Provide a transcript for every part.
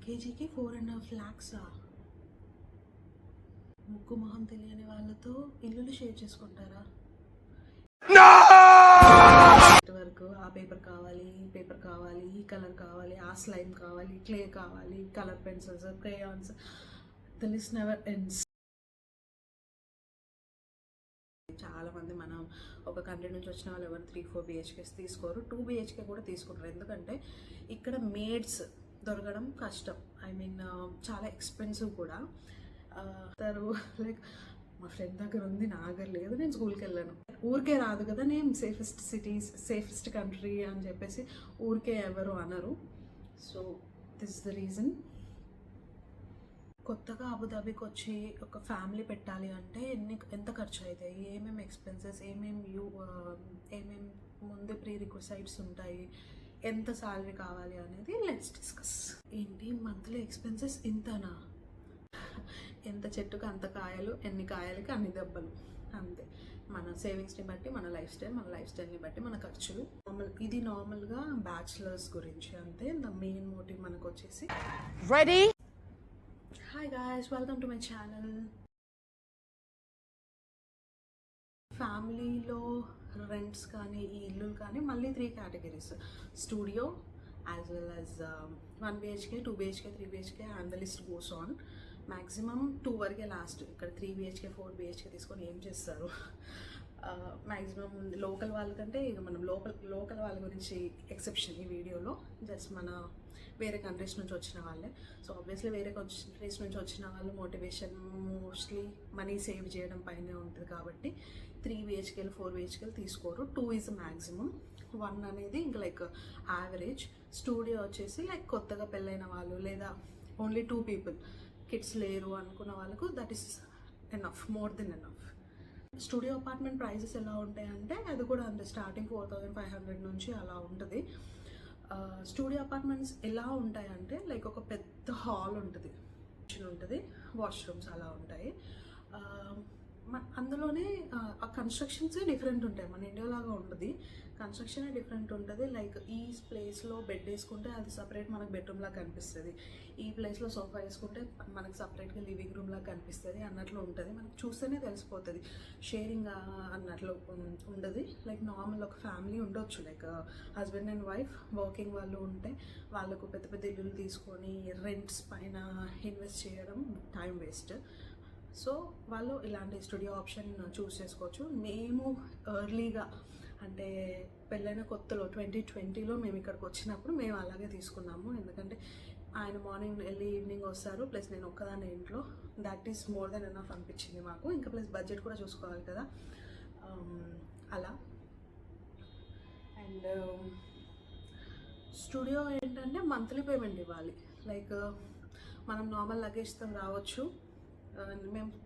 కేజీకి 4.5 lakhs. ముక్కు మొహం తెలియని వాళ్ళతో ఇల్లులు షేర్ చేసుకుంటారా? వరకు ఆ పేపర్ కావాలి, ఈ పేపర్ కావాలి, ఈ కలర్ కావాలి, ఆ స్లైమ్ కావాలి, క్లే కావాలి, colour pencils, crayons, the list never ends. చాలా మంది మనం ఒక కంట్రీ నుంచి వచ్చిన వాళ్ళు ఎవరు 3-4 BHKs తీసుకోరు, 2 BHK కూడా తీసుకుంటారు. ఎందుకంటే ఇక్కడ మేడ్స్ దొరకడం కష్టం. ఐ మీన్ చాలా ఎక్స్పెన్సివ్ కూడా. లైక్ మా ఫ్రెండ్ దగ్గర ఉంది, నా దగ్గర లేదు, నేను స్కూల్కి వెళ్ళాను. ఊరికే రాదు కదా నేను సేఫెస్ట్ సిటీస్, సేఫెస్ట్ కంట్రీ అని చెప్పేసి ఊరికే ఎవరు అనరు. So this is the reason. కొత్తగా అబుదాబికి వచ్చి ఒక ఫ్యామిలీ పెట్టాలి అంటే ఎంత ఖర్చు అవుతాయి, ఏమేమి ఎక్స్పెన్సెస్, ఏమేమి ముందు ప్రీ రిక్వైర్స్ ఉంటాయి, ఎంత శాలరీ కావాలి అనేది లెట్స్ డిస్కస్. ఏంటి మంత్లీ ఎక్స్పెన్సెస్ ఇంతనా? ఎంత చెట్టుకు అంత కాయలు, ఎన్ని కాయలకి అన్ని దెబ్బలు, అంతే. మన సేవింగ్స్ని బట్టి మన లైఫ్ స్టైల్ని బట్టి మన ఖర్చులు. ఇది నార్మల్గా బ్యాచులర్స్ గురించి అంతే. ద మెయిన్ మోటివ్ మనకు వచ్చేసి ready. Hi guys, welcome to my channel. ఫ్యామిలీలో రెంట్స్ కానీ ఈ ఇల్లులు కానీ మళ్ళీ 3 categories: studio, as well as 1 BHK, 2 BHK, 3 BHK and the list goes on. Maximum 2 వరకే లాస్ట్. ఇక్కడ 3 BHK, 4 BHK తీసుకొని ఏం చేస్తారు? మ్యాక్సిమం లోకల్ వాళ్ళకంటే ఇక మనం లోకల్ వాళ్ళ గురించి ఎక్సెప్షన్ ఈ వీడియోలో. జస్ట్ మన వేరే కంట్రీస్ నుంచి వచ్చిన వాళ్ళే. సో ఆబ్వియస్లీ వేరే కంట్రీస్ నుంచి వచ్చిన వాళ్ళు మోటివేషన్ మోస్ట్లీ మనీ సేవ్ చేయడం పైనే ఉంటుంది కాబట్టి 3 BHKలు 4 BHKలు తీసుకోరు. 2 ఈజ్ మ్యాక్సిమం. 1 అనేది ఇంకా లైక్ యావరేజ్. స్టూడియో వచ్చేసి లైక్ కొత్తగా పెళ్ళైన వాళ్ళు లేదా ఓన్లీ 2 people, కిడ్స్ లేరు అనుకున్న వాళ్ళకు that is enough, more than enough. Studio apartment prices ఎలా ఉంటాయంటే అది కూడా అంతే, స్టార్టింగ్ 4,500 నుంచి అలా ఉంటుంది. స్టూడియో అపార్ట్మెంట్స్ ఎలా ఉంటాయంటే లైక్ ఒక పెద్ద హాల్ ఉంటుంది, కిచెన్ ఉంటుంది, వాష్రూమ్స్ అలా ఉంటాయి. అందులోనే ఆ కన్స్ట్రక్షన్సే డిఫరెంట్ ఉంటాయి. మన ఇండియాలాగా ఉంటుంది, కన్స్ట్రక్షనే డిఫరెంట్ ఉంటుంది. లైక్ ఈ ప్లేస్లో బెడ్ వేసుకుంటే అది సపరేట్ మనకు బెడ్రూమ్ లాగా కనిపిస్తుంది, ఈ ప్లేస్లో సోఫా వేసుకుంటే మనకు సపరేట్గా లివింగ్ రూమ్ లాగా కనిపిస్తుంది అన్నట్లు ఉంటుంది. మనకు చూస్తేనే తెలిసిపోతుంది, షేరింగ్ అన్నట్లు ఉండదు. లైక్ నార్మల్ ఒక ఫ్యామిలీ ఉండొచ్చు, like husband and wife working వాళ్ళు ఉంటే వాళ్ళకు పెద్ద పెద్ద ఇల్లులు తీసుకొని రెంట్స్ పైన ఇన్వెస్ట్ చేయడం టైం వేస్ట్. సో వాళ్ళు ఇలాంటి స్టూడియో ఆప్షన్ చూస్ చేసుకోవచ్చు. మేము ఎర్లీగా అంటే పెళ్ళైన కొత్తలో 2020లో మేము ఇక్కడికి వచ్చినప్పుడు మేము అలాగే తీసుకున్నాము. ఎందుకంటే ఆయన మార్నింగ్ వెళ్ళి ఈవినింగ్ వస్తారు, ప్లస్ నేను ఒక్కదాన్ని ఇంట్లో. That is more than enough అనిపించింది మాకు. ఇంకా ప్లస్ బడ్జెట్ కూడా చూసుకోవాలి కదా, అలా. అండ్ స్టూడియో ఏంటంటే మంత్లీ పేమెంట్ ఇవ్వాలి. లైక్ మనం నార్మల్ లగేజ్తో రావచ్చు.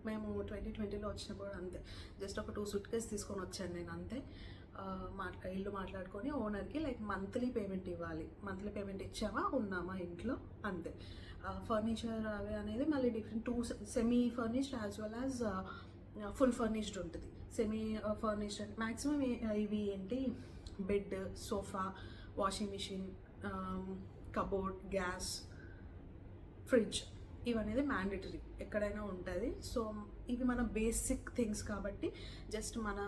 మేము 2020లో వచ్చినప్పుడు అంతే, జస్ట్ ఒక 2 suitcases తీసుకొని వచ్చాను నేను, అంతే. ఇల్లు మాట్లాడుకొని ఓనర్కి లైక్ మంత్లీ పేమెంట్ ఇవ్వాలి. మంత్లీ పేమెంట్ ఇచ్చామా ఉన్నామా ఇంట్లో, అంతే. ఫర్నిచర్ అవి అనేది మళ్ళీ different, 2 semi furnished as well as full furnished ఉంటుంది. సెమీ ఫర్నిష్డ్ మ్యాక్సిమం ఇవి ఏంటి, bed, sofa, washing machine, cupboard, gas, fridge, ఇవనేది మ్యాండేటరీ ఎక్కడైనా ఉంటుంది. సో ఇవి మన బేసిక్ థింగ్స్ కాబట్టి జస్ట్ మన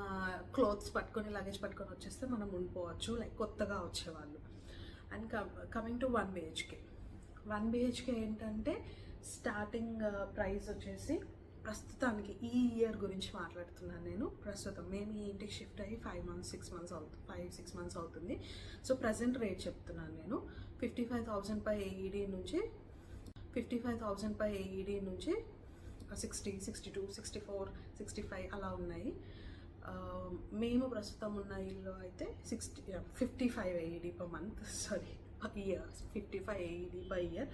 క్లోత్స్ పట్టుకొని లగేజ్ పట్టుకొని వచ్చేస్తే మనం ఉండిపోవచ్చు, లైక్ కొత్తగా వచ్చేవాళ్ళు. And coming to 1 BHK. 1 BHK ఏంటంటే స్టార్టింగ్ ప్రైస్ వచ్చేసి, ప్రస్తుతానికి ఈ ఇయర్ గురించి మాట్లాడుతున్నాను నేను. ప్రస్తుతం మేము ఈ ఇంటికి షిఫ్ట్ అయ్యి 5-6 months అవుతుంది. సో ప్రజెంట్ రేట్ చెప్తున్నాను నేను. 55,000 పై AED నుంచి 60, 62, 64, 65 అలా ఉన్నాయి. మేము ప్రస్తుతం ఉన్న ఇల్లు అయితే 55 AED per month, year 55 AED per year.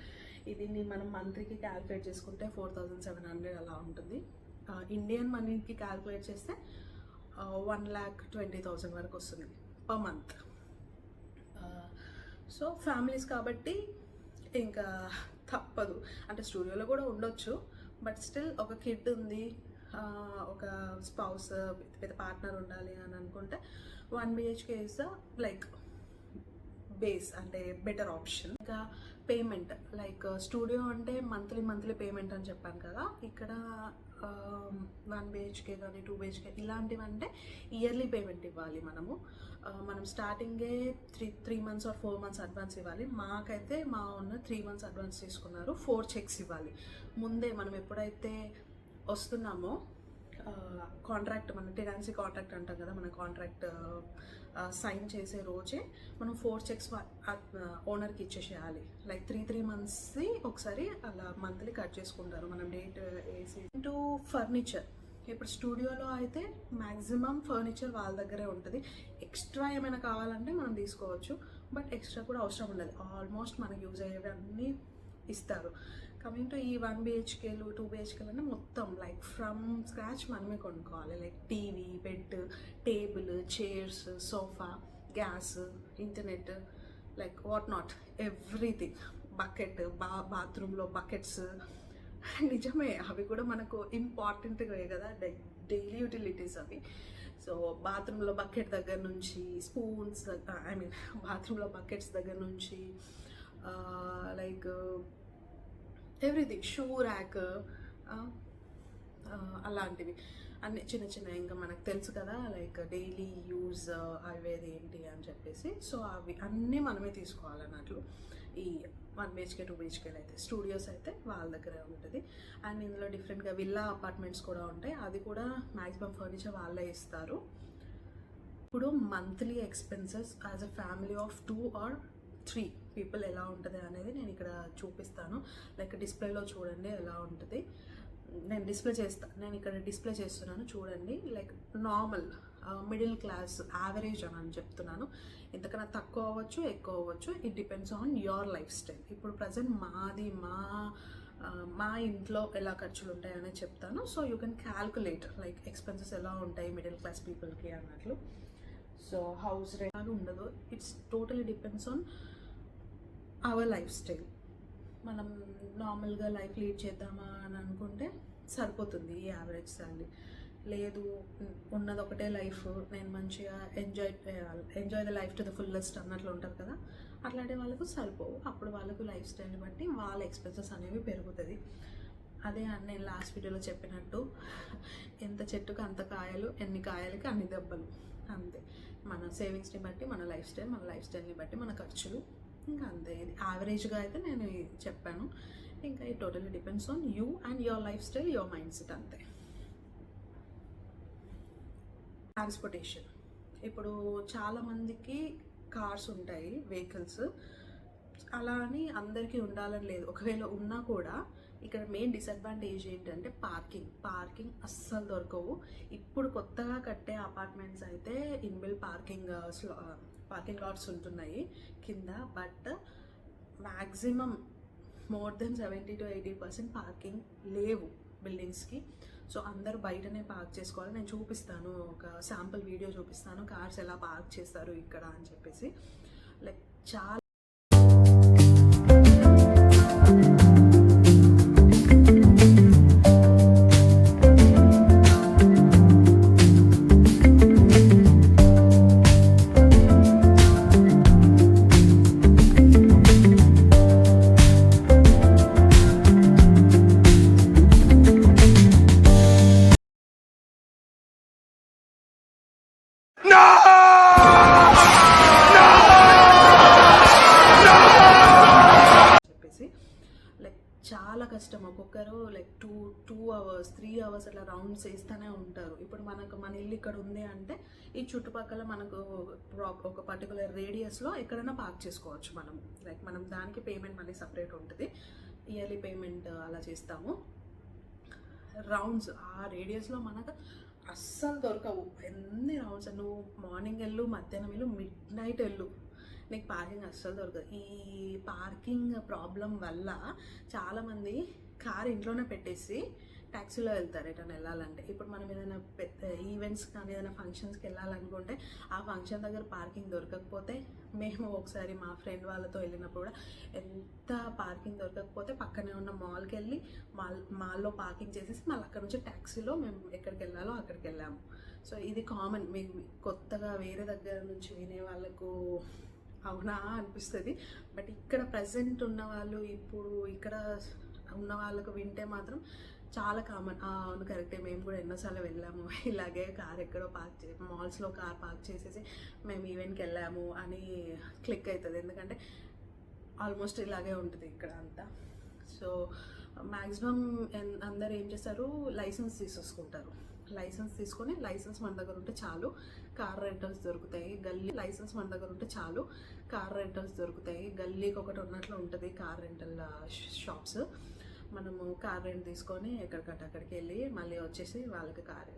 ఇది మనం మంత్లీకి క్యాల్కులేట్ చేసుకుంటే 4,700 అలా ఉంటుంది. ఇండియన్ మనీకి క్యాల్కులేట్ చేస్తే 1,20,000 వరకు వస్తుంది పర్ మంత్. సో ఫ్యామిలీస్ కాబట్టి ఇంకా తప్పదు. అంటే స్టూడియోలో కూడా ఉండొచ్చు, బట్ స్టిల్ ఒక కిడ్ ఉంది, ఒక స్పౌస్ విత్ పార్ట్నర్ ఉండాలి అని అనుకుంటే 1 BHK is the like base అంటే బెటర్ ఆప్షన్. ఇంకా పేమెంట్ లైక్ స్టూడియో అంటే మంత్లీ పేమెంట్ అని చెప్పాను కదా, ఇక్కడ 1 BHK కానీ 2 BHK ఇలాంటివి అంటే ఇయర్లీ పేమెంట్ ఇవ్వాలి మనము. మనం స్టార్టింగే 3 months ఆర్ 4 months అడ్వాన్స్ ఇవ్వాలి. మాకైతే మా ఉన్న 3 months అడ్వాన్స్ తీసుకున్నారు. 4 చెక్స్ ఇవ్వాలి ముందే. మనం ఎప్పుడైతే వస్తున్నామో కాంట్రాక్ట్, మన టెనెన్సీ కాంట్రాక్ట్ అంటాం కదా, మన కాంట్రాక్ట్ సైన్ చేసే రోజే మనం 4 చెక్స్ ఓనర్కి ఇచ్చేసేయాలి. లైక్ 3 months ఒకసారి అలా మంత్లీ కట్ చేసుకుంటారు మనం డేట్ వేసి. ఇంటూ ఫర్నిచర్, ఇప్పుడు స్టూడియోలో అయితే మ్యాక్సిమం ఫర్నిచర్ వాళ్ళ దగ్గరే ఉంటుంది. ఎక్స్ట్రా ఏమైనా కావాలంటే మనం తీసుకోవచ్చు, బట్ ఎక్స్ట్రా కూడా అవసరం ఉండదు. ఆల్మోస్ట్ మనకు యూజ్ అయ్యేవి అన్నీ ఇస్తారు. కమింగ్ టు ఈ 1 BHKలు 2 BHKలు అంటే మొత్తం లైక్ ఫ్రమ్ స్క్రాచ్ మనమే కొనుక్కోవాలి. Like TV, bed, table, chairs, sofa, gas, internet, like what not everything. Bucket, బాత్రూంలో బకెట్స్, నిజమే అవి కూడా మనకు ఇంపార్టెంట్గా కదా, డైలీ యూటిలిటీస్ అవి. సో బాత్రూంలో బకెట్ దగ్గర నుంచి స్పూన్స్, ఐ మీన్ బాత్రూంలో బకెట్స్ దగ్గర నుంచి లైక్ ఎవ్రీథింగ్, షూ ర్యాక్, అలాంటివి అన్ని చిన్న చిన్న ఇంకా మనకు తెలుసు కదా, లైక్ డైలీ యూజ్ అవేది ఏంటి అని చెప్పేసి. సో అవి అన్నీ మనమే తీసుకోవాలన్నట్లు. ఈ 1 BHK 2 BHKలు అయితే, స్టూడియోస్ అయితే వాళ్ళ దగ్గరే ఉంటుంది. అండ్ ఇందులో డిఫరెంట్గా విల్లా అపార్ట్మెంట్స్ కూడా ఉంటాయి, అది కూడా మ్యాక్సిమం ఫర్నిచర్ వాళ్ళే ఇస్తారు. ఇప్పుడు monthly expenses as a family of 2 or 3 people ఎలా ఉంటుంది అనేది నేను ఇక్కడ చూపిస్తాను. లైక్ డిస్ప్లేలో చూడండి ఎలా ఉంటుంది. నేను ఇక్కడ డిస్ప్లే చేస్తున్నాను చూడండి. Like normal middle class average అని చెప్తున్నాను. ఇంతకన్నా తక్కువ అవ్వచ్చు, ఎక్కువ అవ్వచ్చు. It depends on your life style. ఇప్పుడు ప్రజెంట్ మా ఇంట్లో ఎలా ఖర్చులు ఉంటాయి అనేది చెప్తాను. So you can calculate like expenses ఎలా ఉంటాయి మిడిల్ క్లాస్ పీపుల్కి అన్నట్లు. సో హౌస్ రెంట్ ఉండదు. It's totally depends on our life style. మనం నార్మల్గా లైఫ్ లీడ్ చేద్దామా అని అనుకుంటే సరిపోతుంది ఈ యావరేజ్ శాలరీ. లేదు ఉన్నది ఒకటే లైఫ్, నేను మంచిగా enjoy the life to the fullest అన్నట్లు ఉంటారు కదా, అట్లాంటి వాళ్ళకు సరిపోవు. అప్పుడు వాళ్ళకు లైఫ్ స్టైల్ని బట్టి వాళ్ళ ఎక్స్పెన్సెస్ అనేవి పెరుగుతుంది. అదే నేను లాస్ట్ వీడియోలో చెప్పినట్టు, ఎంత చెట్టుకు అంత కాయలు, ఎన్ని కాయలకి అన్ని దెబ్బలు, అంతే. మన సేవింగ్స్ని బట్టి మన లైఫ్ స్టైల్ని బట్టి మన ఖర్చులు, ఇంకా అంతే. ఇది యావరేజ్గా అయితే నేను చెప్పాను. ఇంకా ఇది totally depends on you and your life style, your mind set, అంతే. ట్రాన్స్పోర్టేషన్, ఇప్పుడు చాలామందికి కార్స్ ఉంటాయి, వెహికల్స్. అలా అని అందరికీ ఉండాలని లేదు. ఒకవేళ ఉన్నా కూడా ఇక్కడ మెయిన్ డిసడ్వాంటేజ్ ఏంటంటే పార్కింగ్ అస్సలు దొరకవు. ఇప్పుడు కొత్తగా కట్టే అపార్ట్మెంట్స్ అయితే ఇన్బిల్ట్ పార్కింగ్ లాట్స్ ఉంటున్నాయి కింద, but maximum more than 70 to 80% parking లేవు బిల్డింగ్స్కి. సో అందరూ బయటనే పార్క్ చేసుకోవాలి. నేను చూపిస్తాను, ఒక శాంపుల్ వీడియో చూపిస్తాను కార్స్ ఎలా పార్క్ చేస్తారు ఇక్కడ అని చెప్పేసి. లైక్ చాలా చాలా కష్టం. ఒక్కొక్కరు లైక్ 2 hours 3 hours అట్లా రౌండ్స్ వేస్తూనే ఉంటారు. ఇప్పుడు మన ఇల్లు ఇక్కడ ఉంది అంటే ఈ చుట్టుపక్కల మనకు ఒక పర్టికులర్ రేడియస్లో ఎక్కడైనా పార్క్ చేసుకోవచ్చు మనం. లైక్ మనం దానికి పేమెంట్ మళ్ళీ సపరేట్ ఉంటుంది, ఇయర్లీ పేమెంట్ అలా చేస్తాము. రౌండ్స్ ఆ రేడియస్లో మనకు అస్సలు దొరకవు. ఎన్ని రౌండ్స్, నువ్వు మార్నింగ్ వెళ్ళు, మధ్యాహ్నం వెళ్ళు, మిడ్ నైట్ వెళ్ళు, నీకు పార్కింగ్ అస్సలు దొరకదు. ఈ పార్కింగ్ ప్రాబ్లం వల్ల చాలామంది కార్ ఇంట్లోనే పెట్టేసి ట్యాక్సీలో వెళ్తారు ఎటైనా వెళ్ళాలంటే. ఇప్పుడు మనం ఏదైనా పెద్ద ఈవెంట్స్ కానీ ఏదైనా ఫంక్షన్స్కి వెళ్ళాలనుకుంటే ఆ ఫంక్షన్ దగ్గర పార్కింగ్ దొరకకపోతే, మేము ఒకసారి మా ఫ్రెండ్ వాళ్ళతో వెళ్ళినప్పుడు కూడా ఎంత పార్కింగ్ దొరకకపోతే పక్కనే ఉన్న మాల్కి వెళ్ళి మాల్లో పార్కింగ్ చేసేసి మళ్ళీ అక్కడ నుంచి ట్యాక్సీలో మేము ఎక్కడికి వెళ్ళాలో అక్కడికి వెళ్ళాము. సో ఇది కామన్. మీకు కొత్తగా వేరే దగ్గర నుంచి వినే వాళ్ళకు అవునా అనిపిస్తుంది. బట్ ఇక్కడ ప్రజెంట్ ఉన్న వాళ్ళు, ఇప్పుడు ఇక్కడ ఉన్న వాళ్ళకు వింటే మాత్రం చాలా కామన్. అవును కరెక్టే, మేము కూడా ఎన్నోసార్లు వెళ్ళాము ఇలాగే కార్ ఎక్కడో మాల్స్లో కార్ పార్క్ చేసేసి మేము ఈవెంట్కి వెళ్ళాము అని క్లిక్ అవుతుంది. ఎందుకంటే ఆల్మోస్ట్ ఇలాగే ఉంటుంది ఇక్కడ అంతా. సో మ్యాక్సిమం అందరు ఏం చేస్తారు, లైసెన్స్ తీసేసుకుంటారు. లైసెన్స్ తీసుకొని, లైసెన్స్ మన దగ్గర ఉంటే చాలు కార్ రెంటల్స్ దొరుకుతాయి. లైసెన్స్ మన దగ్గర ఉంటే చాలు కార్ రెంటల్స్ దొరుకుతాయి. గల్లీకి ఒకటి ఉన్నట్లు ఉంటుంది కార్ రెంటల్ షాప్స్. మనము కార్ రెంట్ తీసుకొని ఎక్కడికంటే అక్కడికి వెళ్ళి మళ్ళీ వచ్చేసి వాళ్ళకి కార్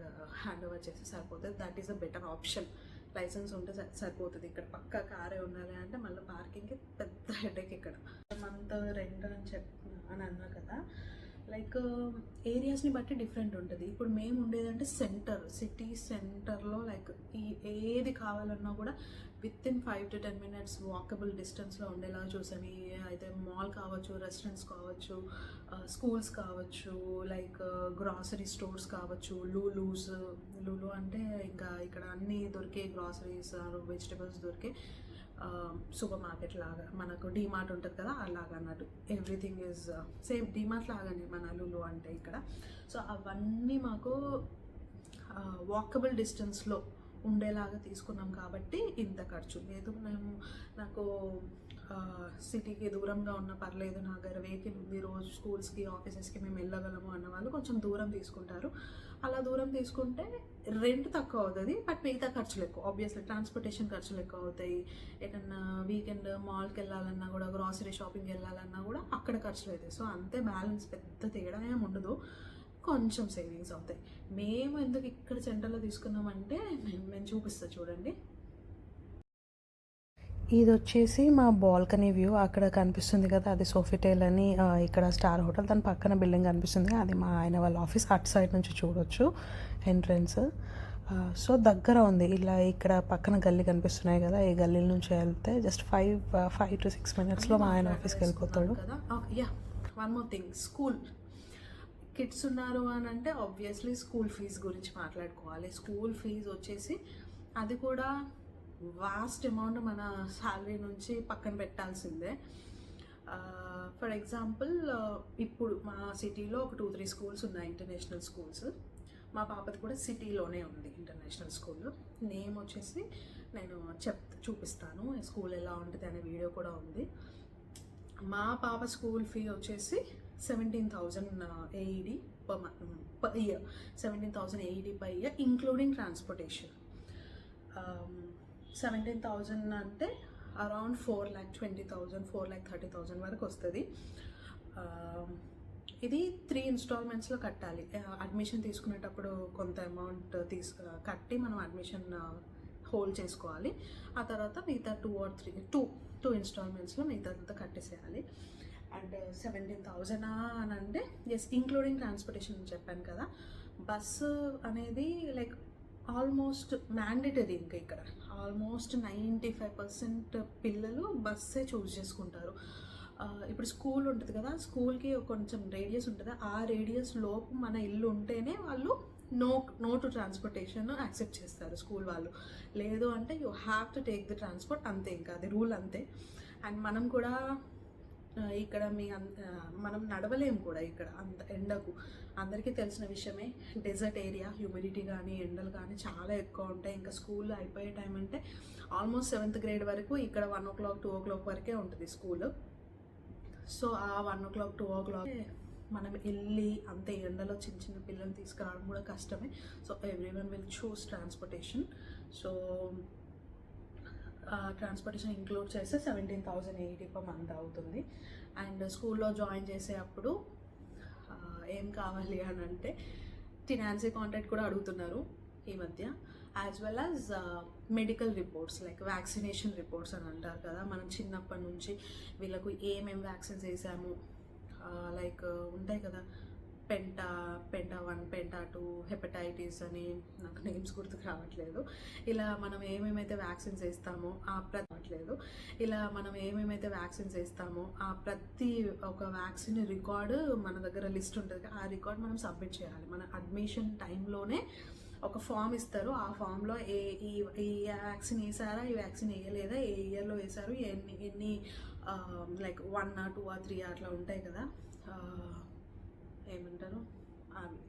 హ్యాండ్ ఓవర్ చేసి సరిపోతుంది. That is a better option. Licence ఉంటే సరిపోతుంది. ఇక్కడ పక్కా కారే ఉండాలి అంటే మళ్ళీ పార్కింగ్కి పెద్ద హెడేక్. ఇక్కడ మంత్ రెంట్ అని అన్నా కదా, లైక్ ఏరియాస్ని బట్టి డిఫరెంట్ ఉంటుంది. ఇప్పుడు మేము ఉండేదంటే సిటీ సెంటర్లో, లైక్ ఏది కావాలన్నా కూడా with in 5 to 10 minutes walkable డిస్టెన్స్లో ఉండేలా చూసాను. అయితే మాల్ కావచ్చు, రెస్టారెంట్స్ కావచ్చు, స్కూల్స్ కావచ్చు, లైక్ గ్రాసరీ స్టోర్స్ కావచ్చు, లూలు అంటే ఇంకా ఇక్కడ అన్నీ దొరికే గ్రాసరీస్, వెజిటబుల్స్ దొరికే సూపర్ మార్కెట్ లాగా. మనకు డీమార్ట్ ఉంటుంది కదా, అలాగా అన్నట్టు. ఎవ్రీథింగ్ ఈజ్ సేమ్ డీమార్ట్ లాగానే మన లూలు అంటే ఇక్కడ. సో అవన్నీ మాకు వాకబుల్ డిస్టెన్స్లో ఉండేలాగా తీసుకున్నాం కాబట్టి ఇంత ఖర్చు లేదు. నాకు సిటీకి దూరంగా ఉన్న పర్లేదు, నా దగ్గర వెహికల్ ఉంది, రోజు స్కూల్స్కి ఆఫీసెస్కి మేము వెళ్ళగలము అన్న వాళ్ళు కొంచెం దూరం తీసుకుంటారు. అలా దూరం తీసుకుంటే రెంట్ తక్కువ అవుతుంది, బట్ మిగతా ఖర్చులు ఎక్కువ. ఆబ్వియస్లీ ట్రాన్స్పోర్టేషన్ ఖర్చులు ఎక్కువ అవుతాయి. ఏదన్నా వీకెండ్ మాల్కి వెళ్ళాలన్నా కూడా, గ్రాసరీ షాపింగ్కి వెళ్ళాలన్నా కూడా అక్కడ ఖర్చులు అవుతాయి. సో అంతే, బ్యాలెన్స్ పెద్ద తేడా ఏమి ఉండదు, కొంచెం సేవింగ్స్ అవుతాయి. మేము ఎందుకు ఇక్కడ సెంటర్లో తీసుకున్నామంటే మేము చూపిస్తాను చూడండి. ఇది వచ్చేసి మా బాల్కనీ వ్యూ. అక్కడ కనిపిస్తుంది కదా, అది సోఫిటేల్ అని, ఇక్కడ స్టార్ హోటల్, దాని పక్కన బిల్డింగ్ కనిపిస్తుంది, అది మా ఆయన వాళ్ళ ఆఫీస్. అటు సైడ్ నుంచి చూడొచ్చు ఎంట్రన్స్. సో దగ్గర ఉంది. ఇలా ఇక్కడ పక్కన గల్లీ కనిపిస్తున్నాయి కదా, ఈ గల్లీ నుంచి వెళ్తే జస్ట్ 5 to 6 minutesలో మా ఆయన ఆఫీస్కి వెళ్ళిపోతాడు కదా. One more thing, school kids ఉన్నారు అని అంటే ఆబ్వియస్లీ స్కూల్ ఫీజు గురించి మాట్లాడుకోవాలి. స్కూల్ ఫీజు వచ్చేసి అది కూడా వాస్ట్ అమౌంట్ మన శాలరీ నుంచి పక్కన పెట్టాల్సిందే. ఫర్ ఎగ్జాంపుల్, ఇప్పుడు మా సిటీలో ఒక 2-3 స్కూల్స్ ఉన్నాయి, ఇంటర్నేషనల్ స్కూల్స్. మా పాపది కూడా సిటీలోనే ఉంది ఇంటర్నేషనల్ స్కూల్. నేమ్ వచ్చేసి నేను చూపిస్తాను, స్కూల్ ఎలా ఉంటుంది అనే వీడియో కూడా ఉంది. మా పాప స్కూల్ ఫీ వచ్చేసి 17,000 AED per year. 17,000 AED per year including transportation. 17,000 అంటే అరౌండ్ 4,20,000, 4,30,000 వరకు వస్తుంది. ఇది 3 ఇన్స్టాల్మెంట్స్లో కట్టాలి. అడ్మిషన్ తీసుకునేటప్పుడు కొంత అమౌంట్ కట్టి మనం అడ్మిషన్ హోల్డ్ చేసుకోవాలి. ఆ తర్వాత మిగతా 2 ఇన్స్టాల్మెంట్స్లో మిగతా కట్టేసేయాలి. అండ్ 17,000 అని అంటే ఎస్ ఇంక్లూడింగ్ ట్రాన్స్పోర్టేషన్ చెప్పాను కదా. బస్సు అనేది లైక్ ఆల్మోస్ట్ మ్యాండేటరీ. ఇంకా ఇక్కడ ఆల్మోస్ట్ 95% పిల్లలు బస్సే చూస్ చేసుకుంటారు. ఇప్పుడు స్కూల్ ఉంటుంది కదా, స్కూల్కి కొంచెం రేడియస్ ఉంటుంది, ఆ రేడియస్ లోపు మన ఇల్లు ఉంటేనే వాళ్ళు నో టు ట్రాన్స్పోర్టేషన్ యాక్సెప్ట్ చేస్తారు స్కూల్ వాళ్ళు. లేదు అంటే you have to take the transport, అంతే, ఇంకా అది రూల్ అంతే. అండ్ మనం కూడా ఇక్కడ మనం నడవలేము కూడా ఇక్కడ అంత ఎండకు. అందరికీ తెలిసిన విషయమే, డెజర్ట్ ఏరియా, హ్యూమిడిటీ కానీ ఎండలు కానీ చాలా ఎక్కువ ఉంటాయి. ఇంకా స్కూల్ అయిపోయే టైం అంటే ఆల్మోస్ట్ 7th grade వరకు ఇక్కడ 1 o'clock 2 o'clock వరకే ఉంటుంది స్కూల్. సో ఆ 1 o'clock 2 o'clock మనం వెళ్ళి అంతే ఎండలో చిన్న పిల్లల్ని తీసుకురావడం కూడా కష్టమే. So everyone will choose transportation. So transportation include చేస్తే 17,000 AED per month అవుతుంది. అండ్ స్కూల్లో జాయిన్ చేసే అప్పుడు ఏం కావాలి అని అంటే ఫినాన్సీ కాంట్రాక్ట్ కూడా అడుగుతున్నారు ఈ మధ్య, as well as medical reports, like vaccination reports అని అంటారు కదా. మనం చిన్నప్పటి నుంచి వీళ్ళకు ఏమేమి వ్యాక్సిన్స్ వేసాము, లైక్ ఉంటాయి కదా, పెంటా 1, పెంటా 2, హెపటైటిస్ అని, నాకు నేమ్స్ గుర్తుకు రావట్లేదు. ఇలా మనం ఏమేమైతే వ్యాక్సిన్స్ వేస్తామో ఆ ప్రతి ఒక వ్యాక్సిన్ రికార్డు మన దగ్గర లిస్ట్ ఉంటుంది. ఆ రికార్డ్ మనం సబ్మిట్ చేయాలి. మన అడ్మిషన్ టైంలోనే ఒక ఫామ్ ఇస్తారు. ఆ ఫామ్లో ఈ వ్యాక్సిన్ వేసారా, ఈ వ్యాక్సిన్ వేయలేదా, ఏ ఇయర్లో వేశారు, ఎన్ని లైక్ 1 or 2 or 3 అట్లా ఉంటాయి కదా, ఏమంటారు అవి,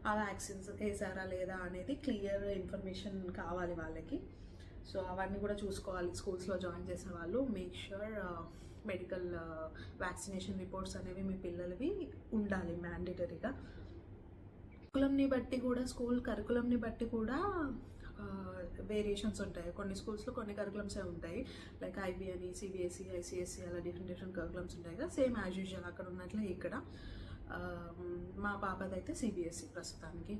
ఆ వ్యాక్సిన్స్ వేసారా లేదా అనేది క్లియర్ ఇన్ఫర్మేషన్ కావాలి వాళ్ళకి. సో అవన్నీ కూడా చూసుకోవాలి స్కూల్స్లో జాయిన్ చేసే వాళ్ళు. Make sure medical vaccination reports అనేవి మీ పిల్లలవి ఉండాలి మ్యాండేటరీగా. కరికులంని బట్టి కూడా, స్కూల్ కరికులంని బట్టి కూడా వేరియేషన్స్ ఉంటాయి. కొన్ని స్కూల్స్లో కొన్ని కరికులమ్సే ఉంటాయి, లైక్ ఐబీ అని, సిబిఎస్ఈ, ఐసిఎస్ఈ అలా డిఫరెంట్ కరికులమ్స్ ఉంటాయి కదా, సేమ్ యాజ్ యూజువల్ అక్కడ ఉన్నట్లే ఇక్కడ. మా పాపదైతే సిబిఎస్ఈ ప్రస్తుతానికి,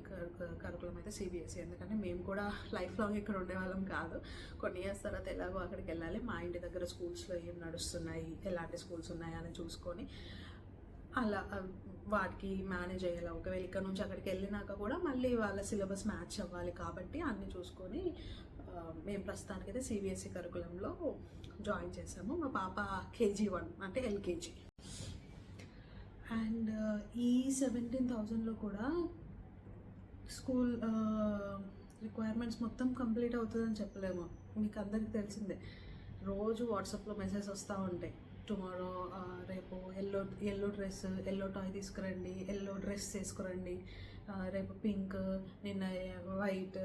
కరికులం అయితే సిబిఎస్ఈ. ఎందుకంటే మేము కూడా లైఫ్ లాంగ్ ఇక్కడ ఉండేవాళ్ళం కాదు, కొన్ని ఇయర్స్ తర్వాత ఎలాగో అక్కడికి వెళ్ళాలి. మా ఇంటి దగ్గర స్కూల్స్లో ఏం నడుస్తున్నాయి, ఎలాంటి స్కూల్స్ ఉన్నాయి అని చూసుకొని అలా వాటికి మేనేజ్ అయ్యేలా. ఒకవేళ ఇక్కడ నుంచి అక్కడికి వెళ్ళినాక కూడా మళ్ళీ వాళ్ళ సిలబస్ మ్యాచ్ అవ్వాలి కాబట్టి అన్నీ చూసుకొని మేము ప్రస్తుతానికి అయితే సిబిఎస్ఈ కరికులంలో జాయిన్ చేసాము. మా పాప KG1 అంటే LKG. అండ్ ఈ 17,000లో కూడా స్కూల్ రిక్వైర్మెంట్స్ మొత్తం కంప్లీట్ అవుతుందని చెప్పలేము. మీకు అందరికీ తెలిసిందే, రోజు వాట్సాప్లో మెసేజ్ వస్తూ ఉంటాయి. టుమారో రేపు ఎల్లో డ్రెస్, ఎల్లో టాయ్ తీసుకురండి, ఎల్లో డ్రెస్ తీసుకురండి, రేపు పింక్, నిన్న వైట్,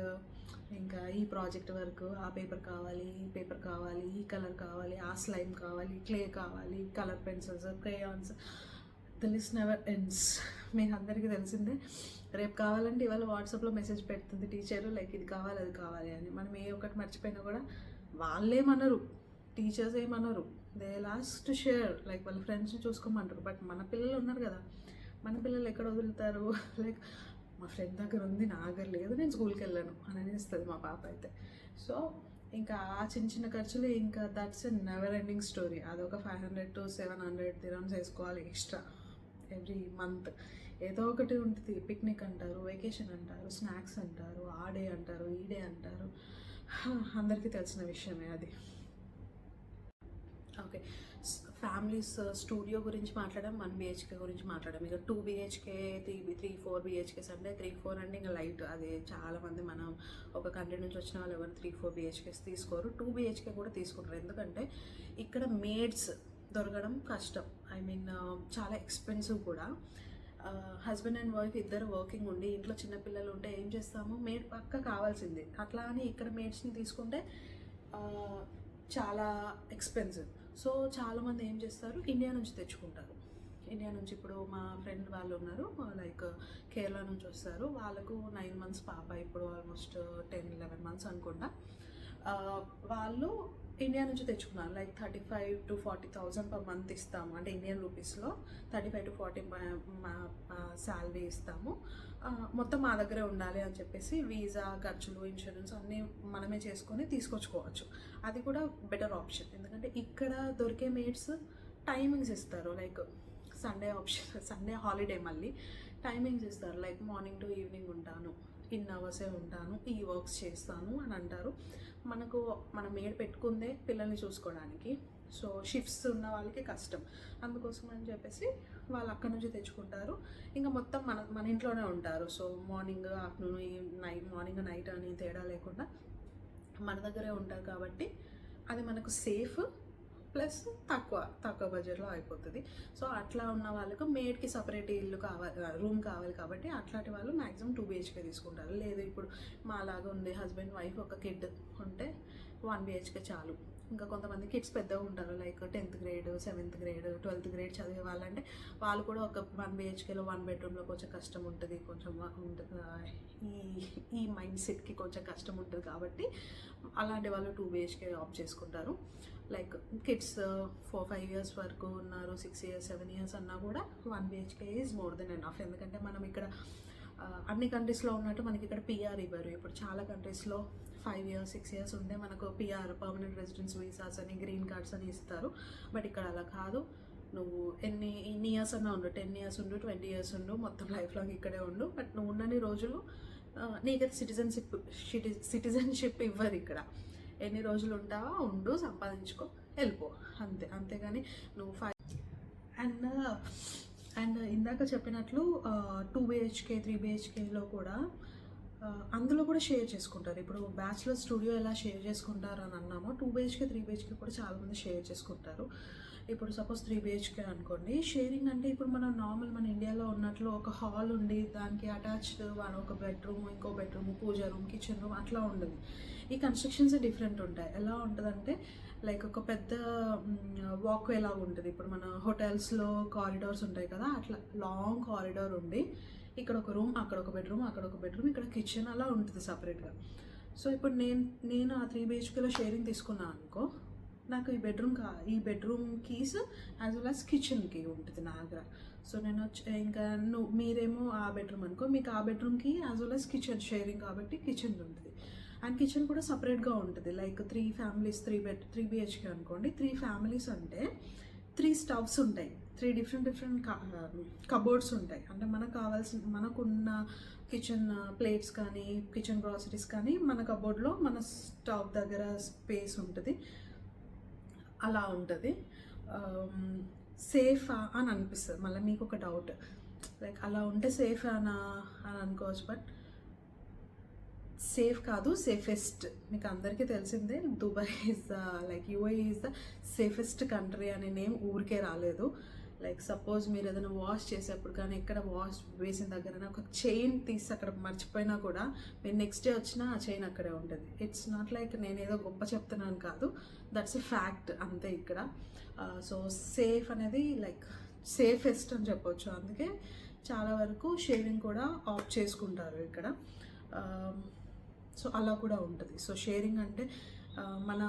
ఇంకా ఈ ప్రాజెక్ట్ వర్క్, ఆ పేపర్ కావాలి, ఈ పేపర్ కావాలి, ఈ కలర్ కావాలి, ఆ స్లైమ్ కావాలి, క్లే కావాలి, colour pencils, crayons, the list never ends. మీకు అందరికీ తెలిసిందే. రేపు కావాలంటే ఇవాళ వాట్సాప్లో మెసేజ్ పెడుతుంది టీచరు, లైక్ ఇది కావాలి అది కావాలి అని. మనం ఏ ఒక్కటి మర్చిపోయినా కూడా వాళ్ళేమనరు, టీచర్స్ ఏమనరు, దే లాస్ట్ షేర్, లైక్ వాళ్ళ ఫ్రెండ్స్ని చూసుకోమంటారు. బట్ మన పిల్లలు ఉన్నారు కదా, మన పిల్లలు ఎక్కడ వదులుతారు, లైక్ మా ఫ్రెండ్ దగ్గర ఉంది, నా దగ్గర లేదు, నేను స్కూల్కి వెళ్ళాను అని అనిస్తుంది మా పాప అయితే. సో ఇంకా ఆ చిన్న ఖర్చులు ఇంకా that's a never ending story. అదొక 500 to 700 dirhams వేసుకోవాలి ఎక్స్ట్రా ఎవ్రీ మంత్. ఏదో ఒకటి ఉంటుంది, పిక్నిక్ అంటారు, వెకేషన్ అంటారు, స్నాక్స్ అంటారు, ఆ డే అంటారు, ఈ డే అంటారు, అందరికీ తెలిసిన విషయమే అది. ఓకే, ఫ్యామిలీస్ స్టూడియో గురించి మాట్లాడడం, 1 BHK గురించి మాట్లాడడం. ఇక 2 BHK, 3-4 BHKs అంటే 3-4 అంటే ఇంకా లైట్. అది చాలామంది మనం ఒక కంట్రీ నుంచి వచ్చిన వాళ్ళు ఎవరు 3-4 BHKs తీసుకోరు, 2 BHK కూడా తీసుకుంటారు. ఎందుకంటే ఇక్కడ మేడ్స్ దొరకడం కష్టం, ఐ మీన్ చాలా ఎక్స్పెన్సివ్ కూడా. హస్బెండ్ అండ్ వైఫ్ ఇద్దరు వర్కింగ్ ఉండి ఇంట్లో చిన్నపిల్లలు ఉంటే ఏం చేస్తాము, మేడ్ పక్క కావాల్సిందే. అట్లా అని ఇక్కడ మేడ్స్ని తీసుకుంటే చాలా ఎక్స్పెన్సివ్. సో చాలామంది ఏం చేస్తారు, ఇండియా నుంచి తెచ్చుకుంటారు. ఇండియా నుంచి ఇప్పుడు మా ఫ్రెండ్ వాళ్ళు ఉన్నారు, లైక్ కేరళ నుంచి వస్తారు. వాళ్ళకు 9 months పాప, ఇప్పుడు ఆల్మోస్ట్ 10-11 months అనుకుంటా. వాళ్ళు ఇండియా నుంచి తెచ్చుకున్నారు. లైక్ 35,000 to 40,000 per month ఇస్తాము, అంటే ఇండియన్ రూపీస్లో 35 to 40 శాలరీ ఇస్తాము. మొత్తం మా దగ్గరే ఉండాలి అని చెప్పేసి వీసా ఖర్చులు, ఇన్సూరెన్స్ అన్నీ మనమే చేసుకొని తీసుకొచ్చుకోవచ్చు. అది కూడా బెటర్ ఆప్షన్. ఎందుకంటే ఇక్కడ దొరికే మేడ్స్ టైమింగ్స్ ఇస్తారు, లైక్ సండే హాలిడే, మళ్ళీ టైమింగ్స్ ఇస్తారు. లైక్ మార్నింగ్ టు ఈవినింగ్ ఉంటాను, ఇన్ అవర్సే ఉంటాను, ఈ వర్క్స్ చేస్తాను అని అంటారు. మన మేడ్ పెట్టుకుందే పిల్లల్ని చూసుకోవడానికి. సో షిఫ్ట్స్ ఉన్న వాళ్ళకి కష్టం, అందుకోసం అని చెప్పేసి వాళ్ళు అక్కడ నుంచి తెచ్చుకుంటారు. ఇంకా మొత్తం మన ఇంట్లోనే ఉంటారు. So morning, afternoon, morning night అని తేడా లేకుండా మన దగ్గరే ఉంటారు కాబట్టి అది మనకు సేఫ్, ప్లస్ తక్కువ బడ్జెట్లో అయిపోతుంది. సో అట్లా ఉన్న వాళ్ళకు మేడ్కి సపరేట్ ఇల్లు కావాలి, రూమ్ కావాలి కాబట్టి అట్లాంటి వాళ్ళు మ్యాక్సిమం 2 BHK తీసుకుంటారు. లేదు ఇప్పుడు మాలాగా ఉంది, హస్బెండ్ వైఫ్ ఒక కిడ్ ఉంటే 1 BHK చాలు. ఇంకా కొంతమంది కిడ్స్ పెద్దగా ఉంటారు, like 10th grade, 7th grade, 12th grade చదివే వాళ్ళంటే వాళ్ళు కూడా ఒక 1 BHKలో 1 bedroomలో కొంచెం కష్టం ఉంటుంది, కొంచెం ఈ మైండ్ సెట్కి కొంచెం కష్టం ఉంటుంది కాబట్టి అలాంటి వాళ్ళు 2 BHK ఆప్ట్ చేసుకుంటారు. లైక్ కిడ్స్ 4-5 years వరకు ఉన్నారు, 6 years 7 years అన్నా కూడా 1 BHK is more than enough. ఎందుకంటే మనం ఇక్కడ అన్ని కంట్రీస్లో ఉన్నట్టు మనకి ఇక్కడ PR ఇవ్వరు. ఇప్పుడు చాలా కంట్రీస్లో 5 years 6 years ఉంటే మనకు PR, పర్మనెంట్ రెసిడెన్స్ వీసాస్ అని, గ్రీన్ కార్డ్స్ అని ఇస్తారు. బట్ ఇక్కడ అలా కాదు, నువ్వు ఎన్ని ఇయర్స్ అన్నా ఉండు, 10 years ఉండు, 20 years ఉండు, మొత్తం లైఫ్ లాంగ్ ఇక్కడే ఉండు. బట్ నువ్వు ఉన్నన్ని రోజులు నీకైతే సిటిజన్షిప్ ఇవ్వరు ఇక్కడ. ఎన్ని రోజులు ఉంటావా ఉండు, సంపాదించుకో, వెళ్ళిపో, అంతేగాని నువ్వు అండ్ ఇందాక చెప్పినట్లు 2 BHK 3 BHKలో కూడా అందులో కూడా షేర్ చేసుకుంటారు. ఇప్పుడు బ్యాచిలర్ స్టూడియో ఎలా షేర్ చేసుకుంటారు అని అన్నామో 2 BHK 3 BHK కూడా చాలామంది షేర్ చేసుకుంటారు. ఇప్పుడు సపోజ్ 3 BHK అనుకోండి, షేరింగ్ అంటే ఇప్పుడు మనం నార్మల్ మన ఇండియాలో ఉన్నట్లు ఒక హాల్ ఉండి దానికి అటాచ్డ్ ఒక బెడ్రూమ్, ఇంకో బెడ్రూమ్, పూజ రూమ్, కిచెన్ రూమ్ అట్లా ఉండదు. ఈ కన్స్ట్రక్షన్స్ డిఫరెంట్ ఉంటాయి. ఎలా ఉంటుందంటే లైక్ ఒక పెద్ద వాక్ ఎలా ఉంటుంది, ఇప్పుడు మన హోటల్స్లో కారిడార్స్ ఉంటాయి కదా, అట్లా లాంగ్ కారిడార్ ఉండి ఇక్కడ ఒక రూమ్, అక్కడ ఒక బెడ్రూమ్, అక్కడ ఒక బెడ్రూమ్, ఇక్కడ కిచెన్ అలా ఉంటుంది సపరేట్గా. సో ఇప్పుడు నేను ఆ 3 BHKలో షేరింగ్ తీసుకున్నాను అనుకో, నాకు ఈ bedroom keys as well as kitchen key ఉంటుంది నా దగ్గర. సో నేను ఇంకా మీరేమో ఆ బెడ్రూమ్ అనుకో, మీకు ఆ బెడ్రూమ్కి as well as kitchen sharing కాబట్టి కిచెన్ ఉంటుంది. అండ్ కిచెన్ కూడా సపరేట్గా ఉంటుంది. లైక్ 3 ఫ్యామిలీస్ 3 BHK అనుకోండి, 3 ఫ్యామిలీస్ అంటే 3 స్టవ్స్ ఉంటాయి, 3 డిఫరెంట్ కబోర్డ్స్ ఉంటాయి. అంటే మనకున్న కిచెన్ ప్లేట్స్ కానీ కిచెన్ గ్రాసరీస్ కానీ మన కబోర్డ్లో మన స్టవ్ దగ్గర స్పేస్ ఉంటుంది. అలా ఉంటుంది. సేఫా అని అనిపిస్తుంది. మళ్ళీ మీకు ఒక డౌట్, లైక్ అలా ఉంటే సేఫ్ అని అనుకోవచ్చు. బట్ సేఫ్ కాదు, సేఫెస్ట్. మీకు అందరికీ తెలిసిందే, Dubai is the UAE is the safest country అనే నేమ్ ఊరికే రాలేదు. లైక్ సపోజ్ మీరు ఏదైనా వాష్ చేసేప్పుడు కానీ ఎక్కడ వాష్ వేసిన దగ్గర ఒక చైన్ తీసి అక్కడ మర్చిపోయినా కూడా మీరు నెక్స్ట్ డే వచ్చినా ఆ చైన్ అక్కడే ఉంటుంది. ఇట్స్ నాట్ లైక్ నేను ఏదో గొప్ప చెప్తున్నాను కాదు, దట్స్ ఎ ఫ్యాక్ట్ అంతే ఇక్కడ. సో సేఫ్ అనేది లైక్ సేఫెస్ట్ అని చెప్పొచ్చు. అందుకే చాలా వరకు షేరింగ్ కూడా ఆఫ్ చేసుకుంటారు ఇక్కడ. సో అలా కూడా ఉంటుంది. సో షేరింగ్ అంటే మన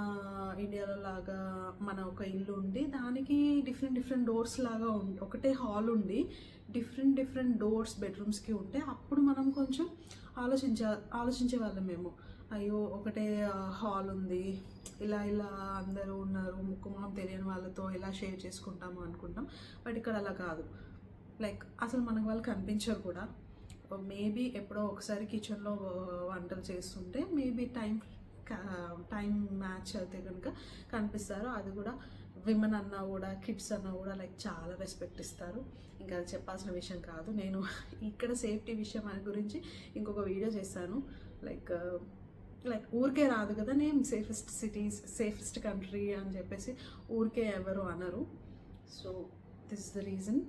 ఇండియాలో లాగా మన ఒక ఇల్లు ఉండి దానికి డిఫరెంట్ డోర్స్ లాగా ఒకటే హాల్ ఉండి డిఫరెంట్ డోర్స్ బెడ్రూమ్స్కి ఉంటే అప్పుడు మనం కొంచెం ఆలోచించే వాళ్ళం మేము. అయ్యో ఒకటే హాల్ ఉంది, ఇలా అందరూ ఉన్నారు, ముక్కుమొహం తెలియని వాళ్ళతో ఎలా షేర్ చేసుకుంటాము అనుకుంటాం. బట్ ఇక్కడ అలా కాదు. లైక్ అసలు మనకు వాళ్ళు కనిపించరు కూడా. మేబీ ఎప్పుడో ఒకసారి కిచెన్లో వంటలు చేస్తుంటే మేబీ టైం మ్యాచ్ అయితే కనుక కనిపిస్తారు. అది కూడా విమెన్ అన్నా కూడా కిడ్స్ అన్నా కూడా లైక్ చాలా రెస్పెక్ట్ ఇస్తారు. ఇంకా అది చెప్పాల్సిన విషయం కాదు. నేను ఇక్కడ సేఫ్టీ విషయం గురించి ఇంకొక వీడియో చేశాను. లైక్ ఊరికే రాదు కదా నేను సేఫెస్ట్ కంట్రీ అని చెప్పేసి ఊరికే ఎవరు అనరు. So this is the reason.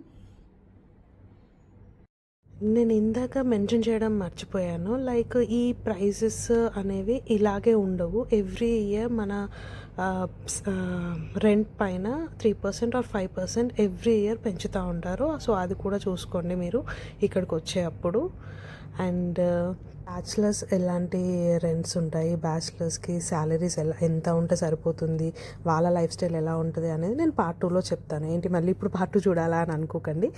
నేను ఇందాక మెన్షన్ చేయడం మర్చిపోయాను. లైక్ ఈ ప్రైజెస్ అనేవి ఇలాగే ఉండవు. ఎవ్రీ ఇయర్ మన రెంట్ పైన 3% ఆర్ 5% ఎవ్రీ ఇయర్ పెంచుతూ ఉంటారు. సో అది కూడా చూసుకోండి మీరు ఇక్కడికి వచ్చేటప్పుడు. అండ్ బ్యాచిలర్స్ ఎలాంటి రెంట్స్ ఉంటాయి, బ్యాచిలర్స్కి శాలరీస్ ఎంత ఉంటే సరిపోతుంది, వాళ్ళ లైఫ్ స్టైల్ ఎలా ఉంటుంది అనేది నేను పార్ట్ 2లో చెప్తాను. ఏంటి మళ్ళీ ఇప్పుడు పార్ట్ 2 చూడాలా అని అనుకోకండి.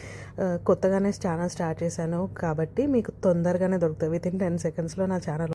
కొత్తగానే ఛానల్ స్టార్ట్ చేశాను కాబట్టి మీకు తొందరగానే దొరుకుతుంది. వితిన్ 10 secondsలో నా ఛానల్